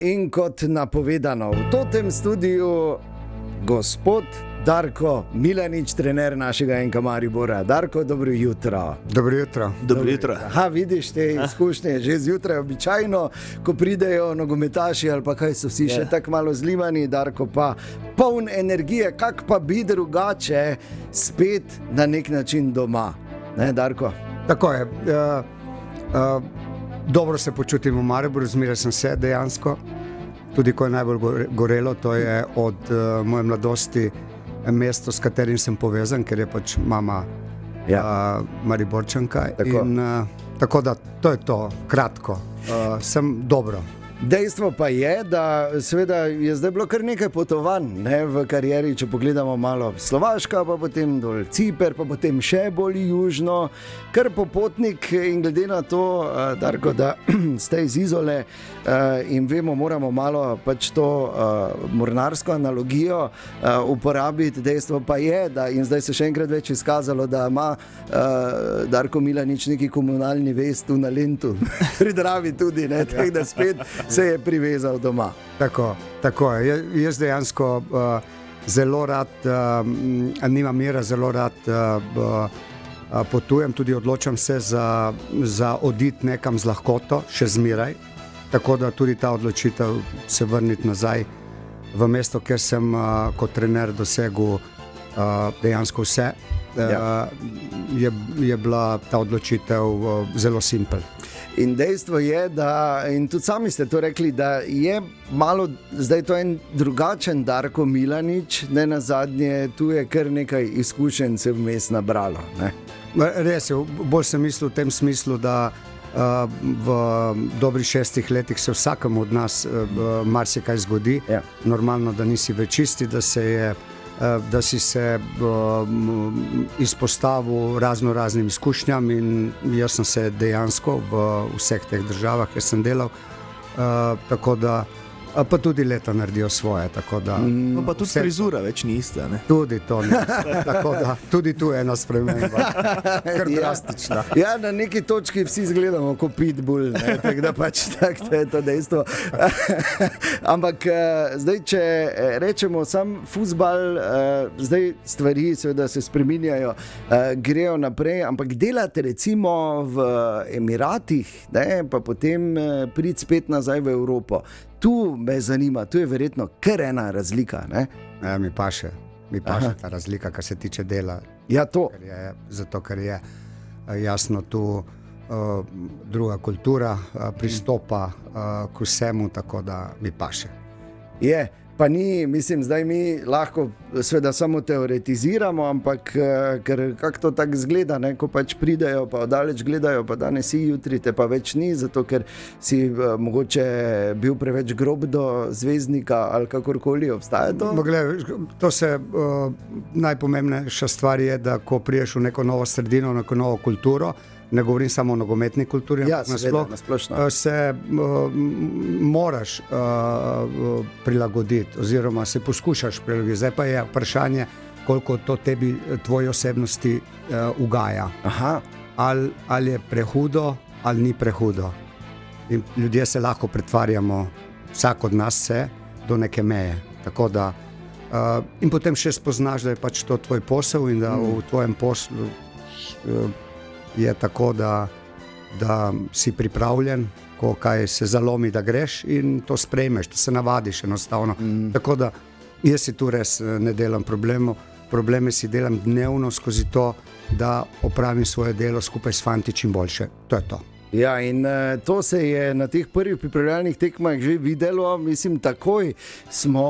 In kot napovedano, v tem studiu gospod Darko Milanič, trener našega NK Maribora. Darko, dobro jutro. Dobro jutro. Dobro jutro. Aha, vidiš te izkušnje, že zjutraj običajno, ko pridejo nogometaši ali pa kaj so vsi še tako malo zlimani, Darko pa poln energije, kak pa bi drugače spet na nek način doma. Ne, Darko? Tako je. Dobro se počutim v Mariboru, zmeraj sem se dejansko. Tudi ko je najbolj gorelo, to je od moje mladosti mesto, s katerim sem povezan, ker je pač mama Mariborčanka. Tako da to je to, kratko. Sem dobro. Dejstvo pa je, da seveda je zdaj bilo kar nekaj potovanj, ne, v karieri, če pogledamo malo Slovaška, pa potem dol Ciper, pa potem še bolj južno, kar popotnik in glede na to, Darko, da ste iz Izole in vemo, moramo malo pač to mornarsko analogijo uporabiti. Dejstvo pa je, da in zdaj se še enkrat več izkazalo, da ima Darko Milanič neki komunalni vest v Nalentu, pri Dravi tudi, ne, tako da spet se je privezal doma. Tako je. Jaz dejansko zelo rad, nimam mira, zelo rad potujem, tudi odločam se za oditi nekam z lahkoto, še zmeraj. Tako da tudi ta odločitev se vrniti nazaj v mesto, kjer sem kot trener dosegel dejansko vse, je bila ta odločitev zelo simpel. In dejstvo je, da, in tudi sami ste to rekli, da je malo, zdaj to en drugačen Darko Milanič, ne nazadnje, tu je kar nekaj izkušenj se vmes nabralo. Ne? Res je, bolj sem mislil v tem smislu, da v dobrih 6 letih se vsakemu od nas marsikaj zgodi. Ja. Normalno, da nisi več isti, da si se izpostavil raznim izkušnjam in jaz sem se dejansko v vseh teh državah, kjer sem delal, tako da pa tudi leta naredijo svoje, tako da... No pa tudi frizura več ni ista, ne? Tudi to ne, tako da tudi tu je ena sprememba, kar drastična. Ja, na neki točki vsi izgledamo kot pitbull, ne, tako da pač tako je to dejstvo. Ampak zdaj, če rečemo sam fuzbal, zdaj stvari seveda se spreminjajo, grejo naprej, ampak delate recimo v Emiratih, ne, pa potem priti spet nazaj v Evropo. Tu me zanima, tu je verjetno kar ena razlika, ne? Ja, mi paše ta razlika, kar se tiče dela. Ja, to. Zato, ker je jasno tu druga kultura pristopa k vsemu, tako da mi paše. Je, pa ni, mislim, zdaj mi lahko seveda samo teoretiziramo, ampak ker kako to tako zgleda, ne, ko pač pridejo, pa daleč gledajo, pa danes si, jutri te pa več ni, zato ker si mogoče bil preveč grob do zvezdnika ali kakorkoli, obstaja to? Najpomembnejša stvar je, da ko priješ v neko novo sredino, neko novo kulturo, ne govorim samo o nogometni kulturi, nasplošno, se moraš prilagoditi oziroma se poskušaš prilagoditi. Zdaj pa je vprašanje, koliko to tebi, tvoji osebnosti ugaja. Aha. Ali je prehudo, ali ni prehudo. In ljudje se lahko pretvarjamo, vsak od nas se, do neke meje. Tako da, in potem še spoznaš, da je pač to tvoj posel in da v tvojem poslu je tako, da si pripravljen, ko kaj se zalomi, da greš in to sprejmeš, da se navadiš enostavno. Tako da jaz si tu res ne delam problemov, probleme si delam dnevno skozi to, da opravim svoje delo skupaj s fanti čim boljše. To je to. Ja, in to se je na teh prvih pripravljalnih tekmah že videlo, mislim, takoj smo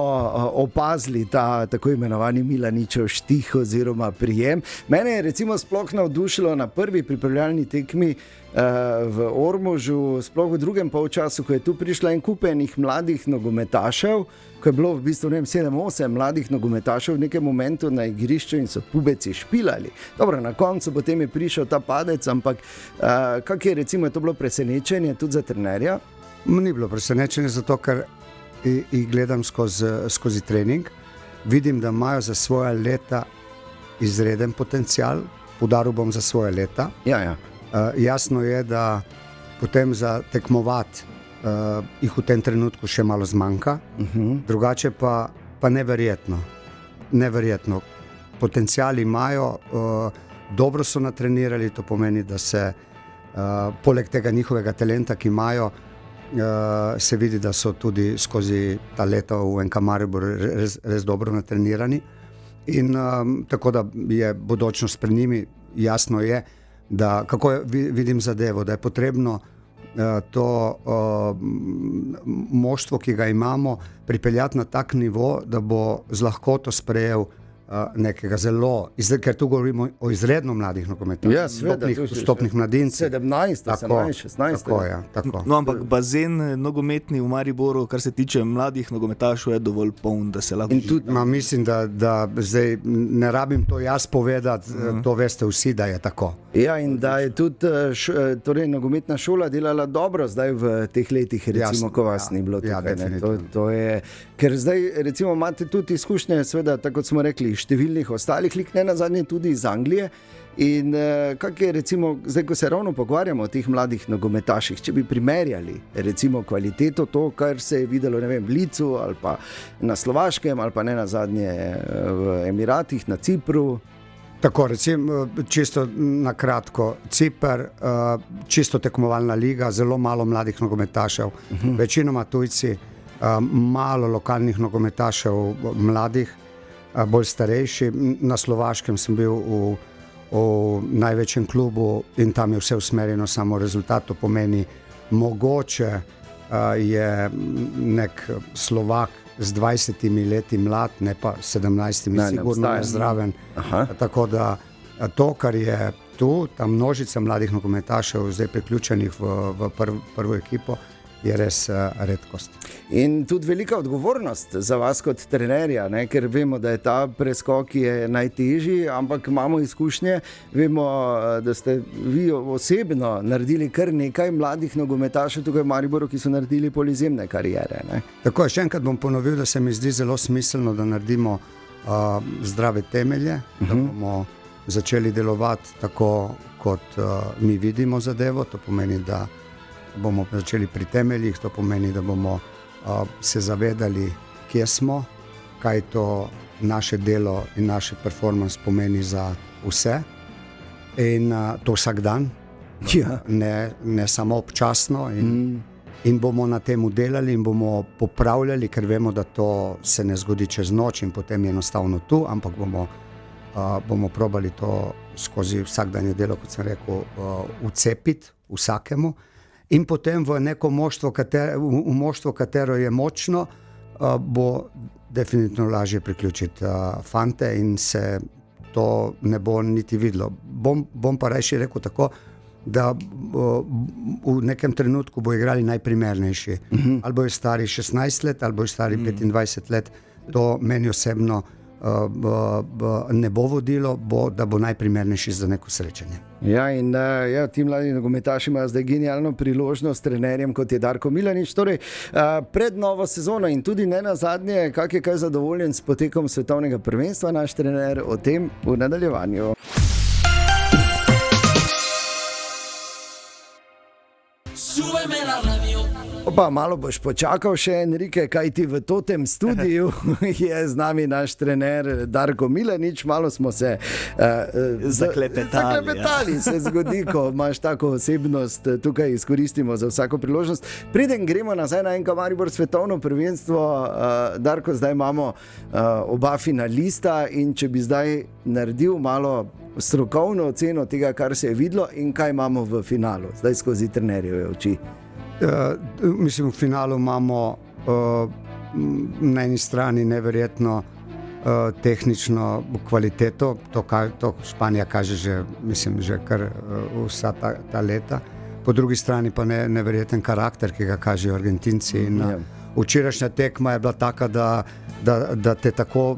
opazili ta tako imenovani Milaničev štih oziroma prijem. Mene je recimo sploh navdušilo na prvi pripravljalni tekmi v Ormožu, sploh v drugem polčasu, ko je tu prišla en kup enih mladih nogometašev, ko je bilo v bistvu 7-8 mladih nogometašev v nekem momentu na igrišču in so pubeci špilali. Dobro, na koncu potem je prišel ta padec, ampak kak je recimo to bilo presenečenje tudi za trenerja? Ni bilo presenečenje, zato ker jih gledam skozi trening, vidim, da imajo za svoja leta izreden potencial, poudaril bom za svoja leta. Ja. Jasno je, da potem za tekmovati jih v tem trenutku še malo zmanjka, drugače pa neverjetno. Potencial imajo, dobro so natrenirali, to pomeni, da se poleg tega njihovega talenta, ki imajo, se vidi, da so tudi skozi ta leta v NK Maribor res dobro natrenirani. In tako da je bodočnost pred njimi. Jasno je, da kako vidim zadevo, da je potrebno to moštvo, ki ga imamo, pripeljati na tak nivo, da bo z lahkoto sprejel nekega zelo, ker tu govorimo o izredno mladih nogometaših, stopnih mladincih. 17, 18, 16. Tako. No, ampak bazen nogometni v Mariboru, kar se tiče mladih nogometašov, je dovolj poln, da se lahko... Mislim, da zdaj ne rabim to jaz povedati, to veste vsi, da je tako. Ja, in da je tudi nogometna šola delala dobro zdaj v teh letih, recimo, ko vas ni bilo tukaj. To je, ker zdaj, recimo, imate tudi izkušnje, seveda, tako kot smo rekli, številnih ostalih lik, ne nazadnje tudi iz Anglije. In kak je, recimo, zdaj, ko se ravno pogovarjamo o teh mladih nogometaših, če bi primerjali, recimo, kvaliteto, to, kar se je videlo, ne vem, v Licu ali pa na Slovaškem ali pa ne nazadnje v Emiratih, na Cipru. Tako, recimo, čisto na kratko, Ciper, čisto tekmovalna liga, zelo malo mladih nogometašev, večinoma tujci, malo lokalnih nogometašev mladih, bolj starejši. Na Slovaškem sem bil v največjem klubu in tam je vse usmerjeno samo rezultat, to pomeni mogoče je nek Slovak z 20 leti mlad, ne pa 17, sigurno je zraven. Tako da to, kar je tu, ta množica mladih nogometašev zdaj priključenih v prvo ekipo, je res redkost. In tudi velika odgovornost za vas kot trenerja, ne? Ker vemo, da je ta preskok je najtežji, ampak imamo izkušnje, vemo, da ste vi osebno naredili kar nekaj mladih nogometašev tukaj v Mariboru, ki so naredili polizemne kariere. Ne? Tako, še enkrat bom ponovil, da se mi zdi zelo smiselno, da naredimo zdrave temelje, da bomo začeli delovati tako, kot mi vidimo zadevo, to pomeni, da bomo začeli pri temeljih, to pomeni, da bomo se zavedali, kje smo, kaj to naše delo in naše performance pomeni za vse in to vsak dan, ne samo občasno in bomo na temu delali in bomo popravljali, ker vemo, da to se ne zgodi čez noč in potem je enostavno tu, ampak bomo probali to skozi vsakdanje delo, kot sem rekel, vcepiti vsakemu. In potem v neko moštvo, katero je močno, bo definitivno lažje priključiti fante in se to ne bo niti videlo. Bom pa rajši rekel tako, da v nekem trenutku bo igrali najprimernejši. Ali bojo stari 16 let, ali bojo stari 25 let, to meni osebno ne bo vodilo, da bo najprimernejši za neko srečanje. Ja, in ti mladi nogometaši imajo zdaj genialno priložnost s trenerjem, kot je Darko Milanič. Torej, pred novo sezono in tudi ne nazadnje, kak je kaj zadovoljen s potekom svetovnega prvenstva, naš trener, o tem v nadaljevanju. Opa, malo boš počakal še, Enrique, kaj ti v totem studiu je z nami naš trener Darko Milanič. Malo smo se zaklepetali. Se zgodi, ko imaš tako osebnost, tukaj izkoristimo za vsako priložnost. Preden gremo nazaj na NK Maribor svetovno prvenstvo, Darko, zdaj imamo oba finalista in če bi zdaj naredil malo strokovno oceno tega, kar se je videlo in kaj imamo v finalu, zdaj skozi trenerjeve oči. Mislim, v finalu imamo na eni strani neverjetno tehnično kvaliteto, to Španija kaže že kar vsa ta leta. Po drugi strani pa neverjeten karakter, ki ga kažejo Argentinci. Včerajšnja tekma je bila taka, da te tako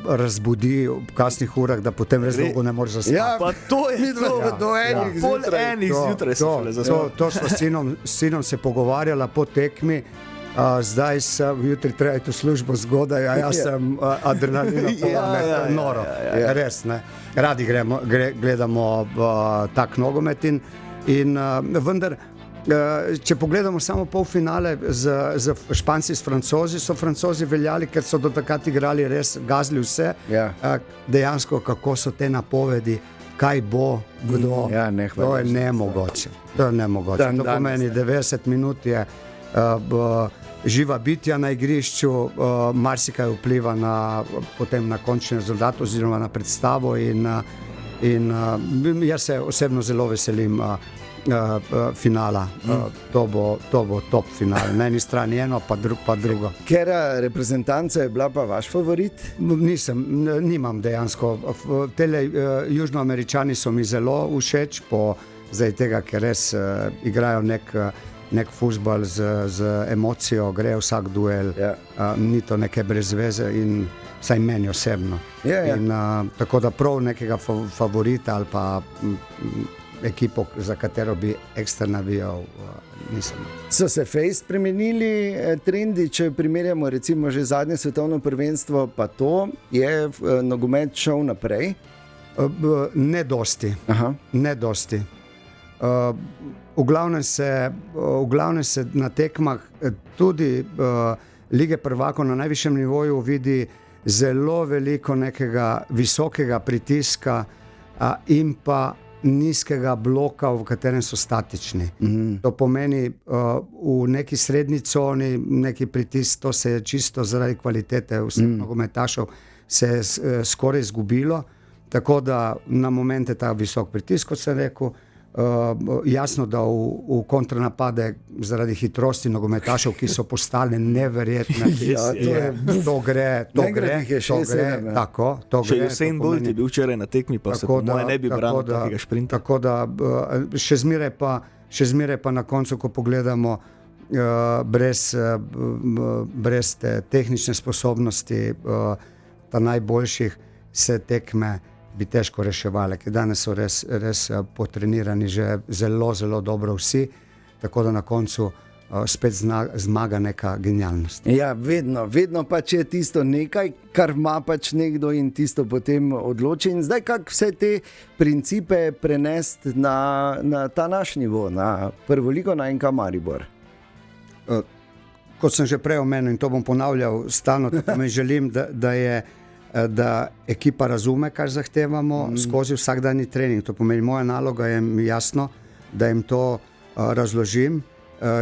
razbudi v kasnih urah, da potem res dolgo ne moreš zaspati. Ja, pa to je do enih zjutraj. To smo s sinom se pogovarjala po tekmi. Zdaj sem jutri treba iti v službo zgodaj, a jaz sem adrenalina noro. Res, ne. Radi gledamo tak nogomet in vendar Če pogledamo samo polfinale z Španci s Francozi, so Francozi veljali, ker so do takrat igrali res, gazili vse. Ja. Dejansko, kako so te napovedi, kaj bo, kdo, Ja, to je nemogoče. To pomeni 90 minut je živa bitja na igrišču, marsikaj vpliva potem na končni rezultat oziroma na predstavo in jaz se osebno zelo veselim finala. To bo top final. Na eni strani eno, pa drugo. Katera reprezentanca je bila pa vaš favorit? Nimam dejansko. Tele Južnoameričani so mi zelo všeč, zaradi tega, ker res igrajo nek fuzbal z emocijo, gre vsak duel, ni to neke brez veze in vsaj meni osebno. In, tako da prav nekega favorita ali pa ekipo, za katero bi ekstra navijal, nisem. So se fejst spremenili trendi, če primerjamo recimo že zadnje svetovno prvenstvo, pa to je nogomet šel naprej? Ne dosti. Ne dosti. V glavnem se na tekmah tudi Lige prvakov na najvišjem nivoju vidi zelo veliko nekega visokega pritiska in pa nizkega bloka, v katerem so statični. To pomeni v neki srednji coni neki pritisk, to se je čisto zaradi kvalitete vseh nogometašev se je skoraj izgubilo, tako da na momente ta visok pritisk, kot sem rekel, jasno, da v kontranapade zaradi hitrosti nogometašev, ki so postali neverjetne. To gre. Še Usain Bolt je bil včeraj na tekmi, pa se po moje ne bi branil takega šprinta. Tako da še zmeraj pa na koncu, ko pogledamo brez te tehnične sposobnosti ta najboljših, se tekme bi težko reševali, ker danes so res potrenirani že zelo, zelo dobro vsi, tako da na koncu spet zmaga neka genialnost. Ja, vedno pač je tisto nekaj, kar ima pač nekdo in tisto potem odloči. In zdaj kako vse te principe prenesti na ta naš nivo, na prvo ligo, na NK Maribor? Kot sem že prej omenil in to bom ponavljal stalno, tako me želim, da ekipa razume, kar zahtevamo skozi vsakdanji trening. To pomeni, moja naloga je jasno, da jim to razložim.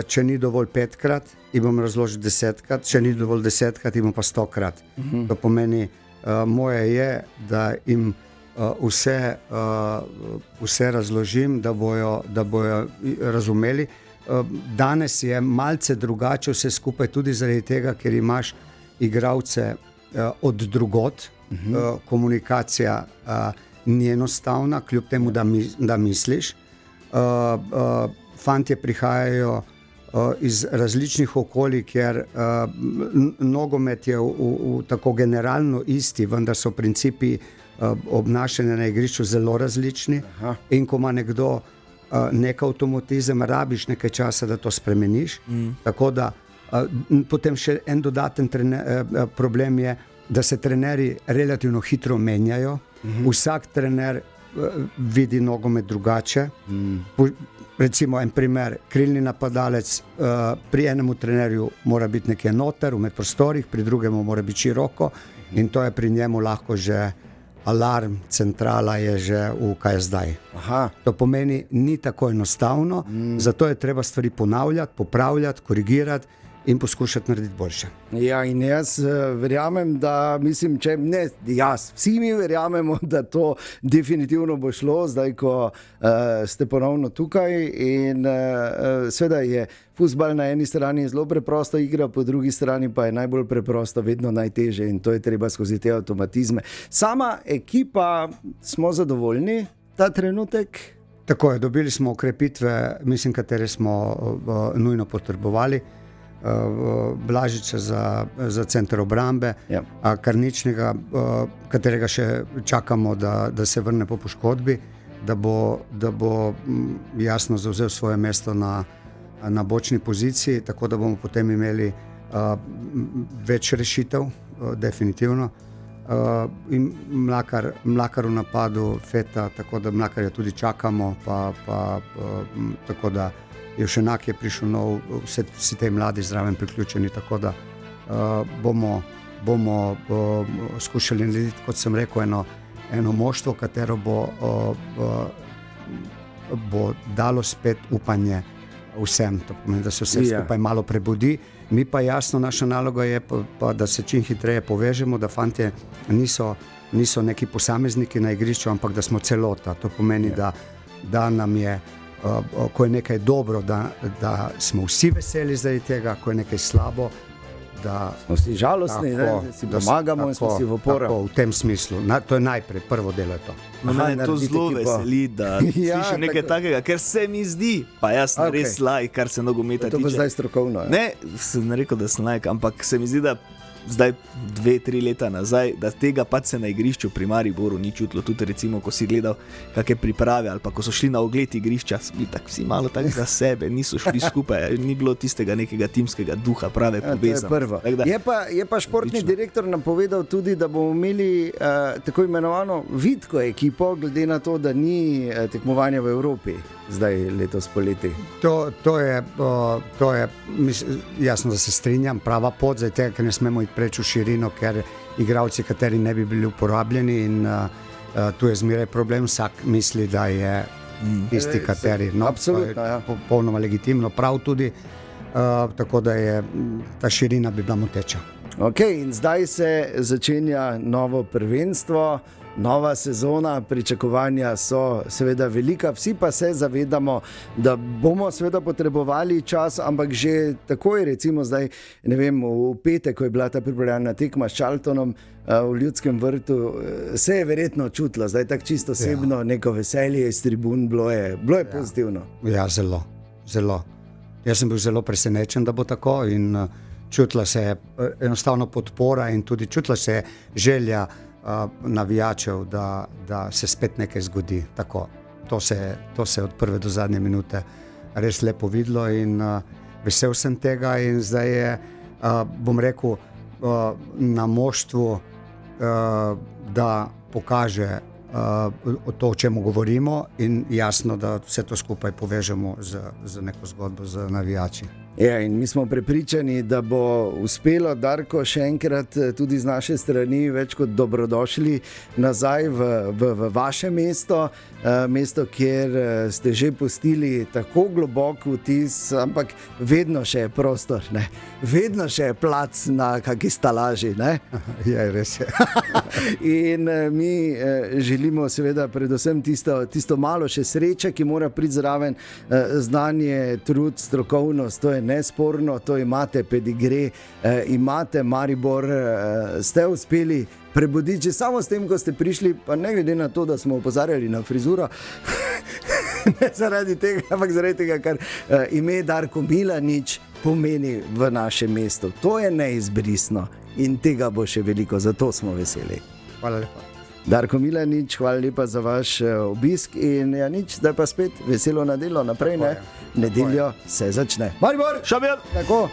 Če ni dovolj 5-krat, jim bom razložil 10-krat, če ni dovolj 10-krat, jim pa 100-krat. To pomeni, moje je, da jim vse razložim, da bojo razumeli. Danes je malce drugače vse skupaj, tudi zaradi tega, ker imaš igralce od drugot, komunikacija ni enostavna, kljub temu, da misliš. Fantje prihajajo iz različnih okolij, kjer nogomet je tako generalno isti, vendar so principi obnašanja na igrišču zelo različni. In ko ima nekdo nek avtomatizem, rabiš nekaj časa, da to spremeniš. Tako da potem še en dodaten problem je, da se trenerji relativno hitro menjajo. Vsak trener vidi nogomet drugače. Recimo en primer, krilni napadalec, pri enemu trenerju mora biti nekje noter, v medprostorih, pri drugemu mora biti široko in to je pri njemu lahko že alarm, centrala je že v kaj je zdaj. To pomeni, ni tako enostavno, zato je treba stvari ponavljati, popravljati, korigirati in poskušati narediti boljše. Ja, in jaz verjamem, da mislim, če ne jaz, vsi mi verjamemo, da to definitivno bo šlo, zdaj, ko ste ponovno tukaj in seveda je fuzbal na eni strani zelo preprosta igra, po drugi strani pa je najbolj preprosto vedno najtežje in to je treba skozi te avtomatizme. Sama ekipa, smo zadovoljni ta trenutek? Tako je, dobili smo okrepitve, mislim, katere smo nujno potrebovali. Blažiča za center obrambe, Karničnega, katerega še čakamo, da se vrne po poškodbi, da bo jasno zavzel svoje mesto na bočni poziciji, tako da bomo potem imeli več rešitev, definitivno. In Mlakar v napadu, Feta, tako da Mlakarja tudi čakamo, tako da Jevšenak je prišel nov, vsi te mladi zraven priključeni, tako da bomo skušali narediti, kot sem rekel, eno moštvo, katero bo dalo spet upanje vsem. To pomeni, da se vse skupaj malo prebudi. Mi pa jasno, naša naloga je pa, da se čim hitreje povežemo, da fantje niso neki posamezniki na igrišču, ampak da smo celota. To pomeni, da nam je, ko je nekaj dobro, da smo vsi veseli zaradi tega, ko je nekaj slabo, da smo vsi žalostni, da si pomagamo in smo si v oporo. Tako, v tem smislu. To je najprej, prvo delo je to. Mene to zelo veseli, da slišim nekaj takega, ker se mi zdi, pa jaz sem res laik, kar se nogometa tiče. To bo zdaj strokovno. Ne, sem rekel, da sem laik, ampak se mi zdi, da zdaj 2-3 leta nazaj, da tega pač se na igrišču pri Mariboru ni čutilo. Tudi recimo, ko si gledal kakšne priprave ali pa ko so šli na ogled igrišča, so bili tak vsi malo tak za sebe, niso šli skupaj, ni bilo tistega nekega timskega duha, prave povezanosti. Je pa športni direktor napovedal tudi, da bomo imeli tako imenovano vitko ekipo, glede na to, da ni tekmovanja v Evropi zdaj letos poleti. To je jasno, da se strinjam, prava pot, zdaj tega, ker ne smemo iti preč v širino, ker igralci, kateri ne bi bili uporabljeni in tu je zmeraj problem, vsak misli, da je tisti, kateri. No, absolutno, ja. Popolnoma legitimno, prav tudi, tako da je ta širina bi bila moteča. Ok, in zdaj se začenja novo prvenstvo, nova sezona, pričakovanja so seveda velika, vsi pa se zavedamo, da bomo seveda potrebovali čas, ampak že takoj, recimo zdaj, ne vem, v petek, ko je bila ta pripravljalna tekma s Charltonom v Ljudskem vrtu, se je verjetno čutilo, zdaj tako čisto osebno, neko veselje iz tribun, bilo je pozitivno. Ja, zelo. Jaz sem bil zelo presenečen, da bo tako in čutila se je enostavno podpora in tudi čutila se je želja navijačev, da se spet nekaj zgodi. Tako, to se je od prve do zadnje minute res lepo videlo in vesel sem tega in zdaj je, bom rekel, na moštvu, da pokaže to, o čemu govorimo in jasno, da vse to skupaj povežemo z neko zgodbo, z navijači. Ja, in mi smo prepričani, da bo uspelo. Darko, še enkrat tudi z naše strani več kot dobrodošli nazaj v vaše mesto, mesto, kjer ste že pustili tako globok vtis, ampak vedno še je prostor, ne? Vedno še je plac na kaki stalaži. Ne? Ja, res je. In mi želimo seveda predvsem tisto malo še sreče, ki mora priti zraven, znanje, trud, strokovnost, to je nesporno, to imate pedigre, imate Maribor, ste uspeli prebuditi že samo s tem, ko ste prišli, pa ne glede na to, da smo opozarjali na frizuro, ne zaradi tega, ampak zaradi tega, kar ime Darko Milanič pomeni v našem mestu. To je neizbrisno in tega bo še veliko, zato smo veseli. Hvala lepa. Darko Milanič, hvala lepa za vaš obisk in ja nič, zdaj pa spet veselo na delo naprej, ne? Nedeljo se začne. Maribor! Šabir! Tako.